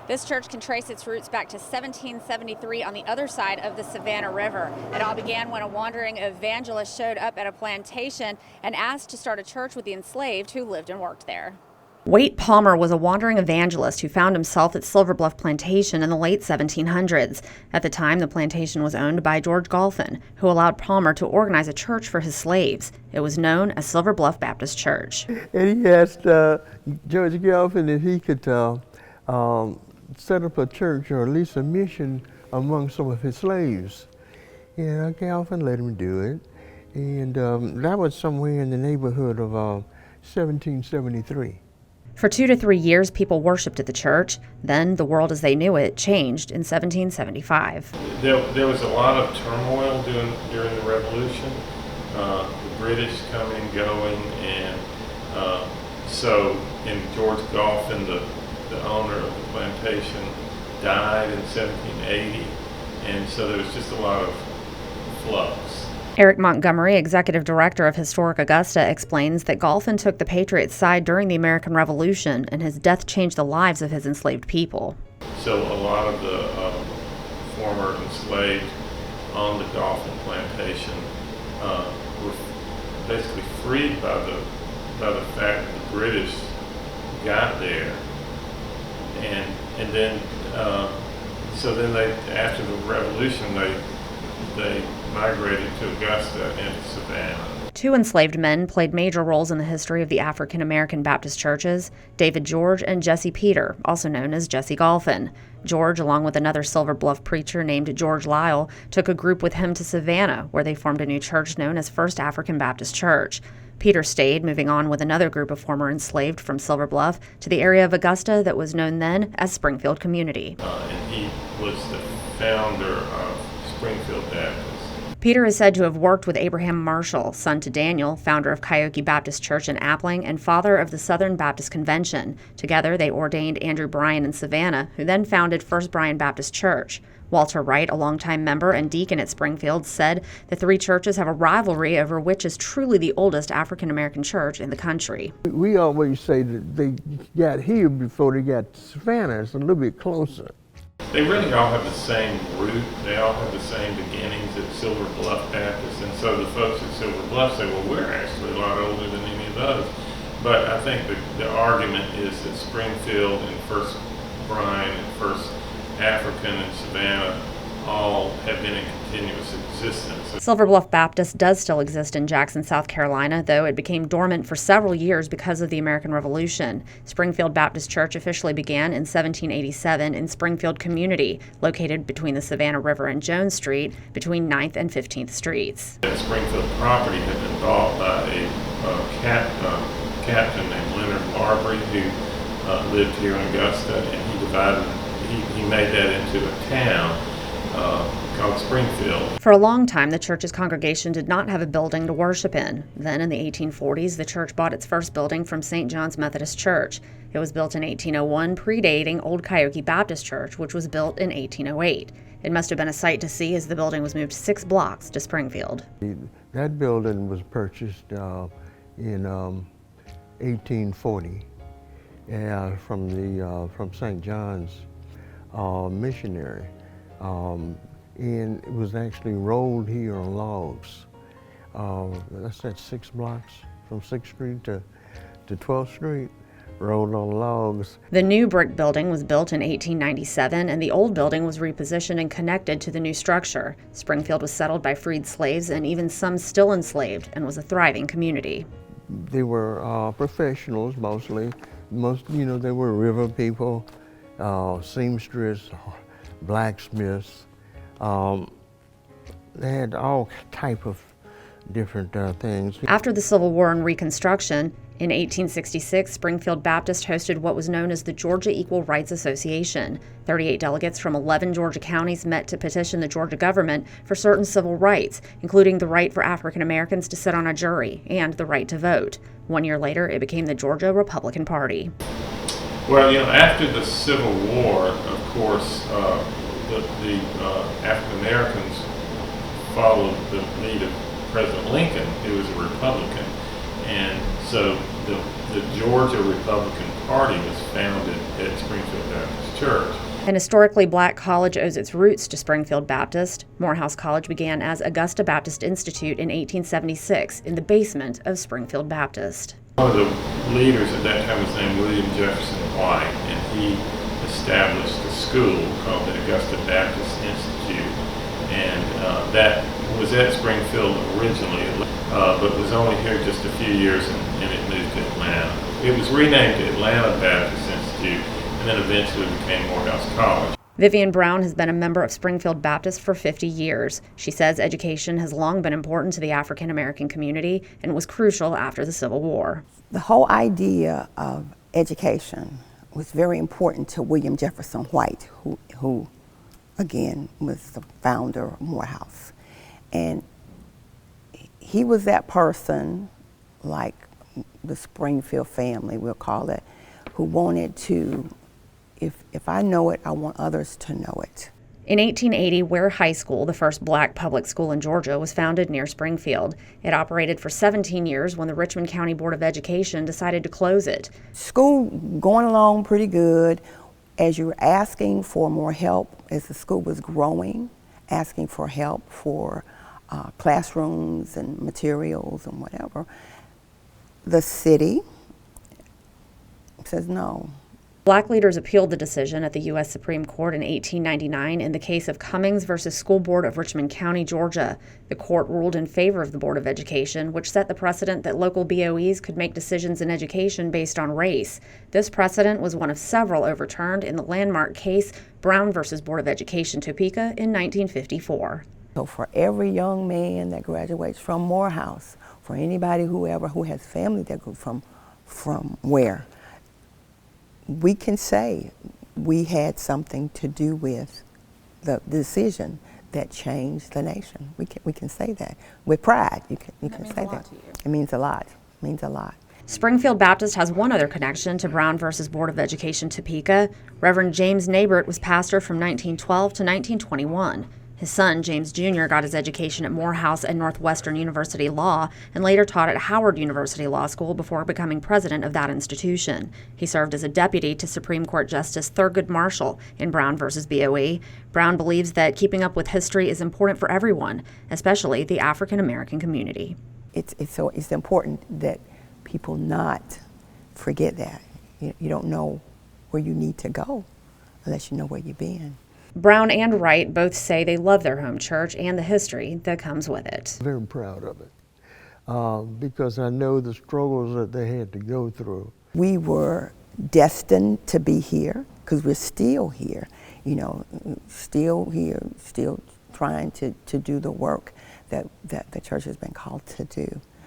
This church can trace its roots back to 1773 on the other side of the Savannah River. It all began when a wandering evangelist showed up at a plantation and asked to start a church with the enslaved who lived and worked there. Waite Palmer was a wandering evangelist who found himself at Silver Bluff Plantation in the late 1700s. At the time, the plantation was owned by George Golphin, who allowed Palmer to organize a church for his slaves. It was known as Silver Bluff Baptist Church. And he asked George Golphin if he could set up a church or at least a mission among some of his slaves. And Golphin let him do it. And that was somewhere in the neighborhood of 1773. For 2 to 3 years, people worshipped at the church. Then the world as they knew it changed in 1775. There was a lot of turmoil during the Revolution. The British coming and going, and George Golphin, the owner of the plantation, died in 1780, and so there was just a lot of flux. Eric Montgomery, executive director of Historic Augusta, explains that Golphin took the Patriots' side during the American Revolution, and his death changed the lives of his enslaved people. So a lot of the former enslaved on the Golphin plantation were basically freed by the fact that the British got there, and then after the Revolution they migrated to Augusta and Savannah. 2 enslaved men played major roles in the history of the African American Baptist churches: David George and Jesse Peter, also known as Jesse Golphin. George, along with another Silver Bluff preacher named George Lyle, took a group with him to Savannah, where they formed a new church known as First African Baptist Church. Peter stayed, moving on with another group of former enslaved from Silver Bluff to the area of Augusta that was known then as Springfield Community. And he was the founder of Springfield Baptist. Peter is said to have worked with Abraham Marshall, son to Daniel, founder of Coyote Baptist Church in Appling and father of the Southern Baptist Convention. Together, they ordained Andrew Bryan in Savannah, who then founded First Bryan Baptist Church. Walter Wright, a longtime member and deacon at Springfield, said the 3 churches have a rivalry over which is truly the oldest African-American church in the country. We always say that they got here before they got to Savannah. It's a little bit closer. They really all have the same root. They all have the same beginnings at Silver Bluff Baptist. And so the folks at Silver Bluff say, well, we're actually a lot older than any of those. But I think the argument is that Springfield and First Bryan and First African and Savannah all have been in continuous existence. Silver Bluff Baptist does still exist in Jackson, South Carolina, though it became dormant for several years because of the American Revolution. Springfield Baptist Church officially began in 1787 in Springfield Community, located between the Savannah River and Jones Street, between 9th and 15th Streets. That Springfield property had been bought by a captain named Leonard Marbury, who lived here in Augusta, and he made that into a town called Springfield. For a long time, the church's congregation did not have a building to worship in. Then in the 1840s, the church bought its first building from St. John's Methodist Church. It was built in 1801, predating Old Coyote Baptist Church, which was built in 1808. It must have been a sight to see as the building was moved 6 blocks to Springfield. That building was purchased in 1840 from St. John's missionary. And it was actually rolled here on logs. That's at 6 blocks from 6th Street to 12th Street, rolled on logs. The new brick building was built in 1897, and the old building was repositioned and connected to the new structure. Springfield was settled by freed slaves and even some still enslaved, and was a thriving community. They were professionals mostly. They were river people, seamstress, blacksmiths. They had all type of different things. After the Civil War and Reconstruction, in 1866, Springfield Baptist hosted what was known as the Georgia Equal Rights Association. 38 delegates from 11 Georgia counties met to petition the Georgia government for certain civil rights, including the right for African Americans to sit on a jury and the right to vote. 1 year later, it became the Georgia Republican Party. Well, after the Civil War, of course, the African Americans followed the lead of President Lincoln, who was a Republican, and so the Georgia Republican Party was founded at Springfield Baptist Church. An historically black college owes its roots to Springfield Baptist. Morehouse College began as Augusta Baptist Institute in 1876 in the basement of Springfield Baptist. One of the leaders at that time was named William Jefferson White, and he established a school called the Augusta Baptist Institute, and that was at Springfield originally, but was only here just a few years, and it moved to Atlanta. It was renamed to Atlanta Baptist Institute, and then eventually became Morehouse College. Vivian Brown has been a member of Springfield Baptist for 50 years. She says education has long been important to the African American community and was crucial after the Civil War. The whole idea of education was very important to William Jefferson White, who again was the founder of Morehouse. And he was that person, like the Springfield family, we'll call it, who wanted to, if I know it, I want others to know it. In 1880, Ware High School, the first black public school in Georgia, was founded near Springfield. It operated for 17 years when the Richmond County Board of Education decided to close it. School going along pretty good. As you were asking for more help, as the school was growing, asking for help for classrooms and materials and whatever, the city says no. Black leaders appealed the decision at the U.S. Supreme Court in 1899 in the case of Cummings versus School Board of Richmond County, Georgia. The court ruled in favor of the Board of Education, which set the precedent that local BOEs could make decisions in education based on race. This precedent was one of several overturned in the landmark case Brown versus Board of Education, Topeka in 1954. So for every young man that graduates from Morehouse, for anybody who has family that go from Ware, we can say we had something to do with the decision that changed the nation. We can say that with pride. You can say that. It means a lot. It means a lot. Springfield Baptist has one other connection to Brown versus Board of Education, Topeka. Reverend James Nabert was pastor from 1912 to 1921. His son, James Jr., got his education at Morehouse and Northwestern University Law and later taught at Howard University Law School before becoming president of that institution. He served as a deputy to Supreme Court Justice Thurgood Marshall in Brown versus BOE. Brown believes that keeping up with history is important for everyone, especially the African American community. It's important that people not forget that. You don't know where you need to go unless you know where you've been. Brown and Wright both say they love their home church and the history that comes with it. Very proud of it because I know the struggles that they had to go through. We were destined to be here because we're still here, still here, still trying to do the work that the church has been called to do.